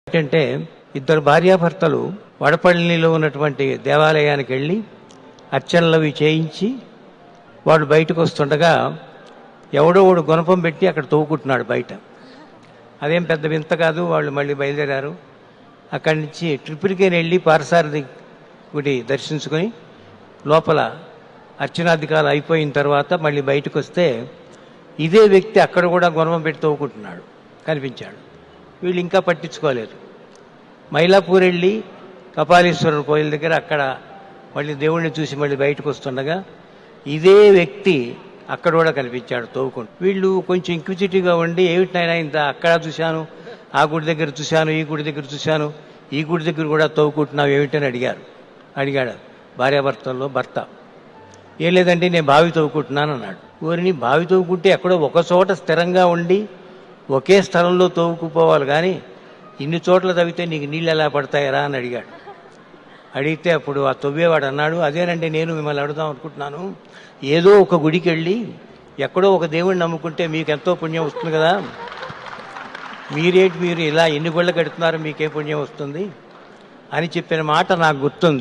ఏంటంటే ఇద్దరు భార్యాభర్తలు వడపల్లిలో ఉన్నటువంటి దేవాలయానికి వెళ్ళి అర్చనలవి చేయించి వాడు బయటకు వస్తుండగా ఎవడో వాడు గుణపం పెట్టి అక్కడ తవ్వుకుంటున్నాడు బయట. అదేం పెద్ద వింత కాదు. వాళ్ళు మళ్ళీ బయలుదేరారు. అక్కడి నుంచి ట్రిపుల్కేని వెళ్ళి పారసారథి గుడి దర్శించుకొని లోపల అర్చనాధికారులు అయిపోయిన తర్వాత మళ్ళీ బయటకు వస్తే ఇదే వ్యక్తి అక్కడ కూడా గుణపం పెట్టి తవ్వుకుంటున్నాడు కనిపించాడు. వీళ్ళు ఇంకా పట్టించుకోలేదు. మైలాపూర్ వెళ్ళి కపాలీశ్వరుడు కోయిల దగ్గర అక్కడ మళ్ళీ దేవుణ్ణి చూసి మళ్ళీ బయటకు వస్తుండగా ఇదే వ్యక్తి అక్కడ కూడా కనిపించాడు తవ్వుకుంటూ. వీళ్ళు కొంచెం ఇంక్విజిటివ్గా ఉండి ఏమిటినైనా ఇంత అక్కడ చూశాను, ఆ గుడి దగ్గర చూశాను, ఈ గుడి దగ్గర చూశాను, ఈ గుడి దగ్గర కూడా తవ్వుకుంటున్నావు ఏమిటని అడిగాడు భార్యాభర్తల్లో భర్త. ఏం లేదండి నేను బావి తవ్వుకుంటున్నాను అన్నాడు. ఊరిని బావి తవ్వుకుంటే ఎక్కడో ఒక చోట స్థిరంగా ఉండి ఒకే స్థలంలో తవ్వుకుపోవాలి కానీ ఇన్ని చోట్ల తవ్వితే నీకు నీళ్ళు ఎలా పడతాయరా అని అడిగాడు. అడిగితే అప్పుడు ఆ తవ్వేవాడు అన్నాడు, అదేనండి నేను మిమ్మల్ని అడుగుదాం అనుకుంటున్నాను. ఏదో ఒక గుడికి వెళ్ళి ఎక్కడో ఒక దేవుడిని నమ్ముకుంటే మీకు ఎంతో పుణ్యం వస్తుంది కదా, మీరు ఇలా ఎన్ని గుళ్ళు కడుతున్నారు మీకే పుణ్యం వస్తుంది అని చెప్పిన మాట నాకు గుర్తుంది.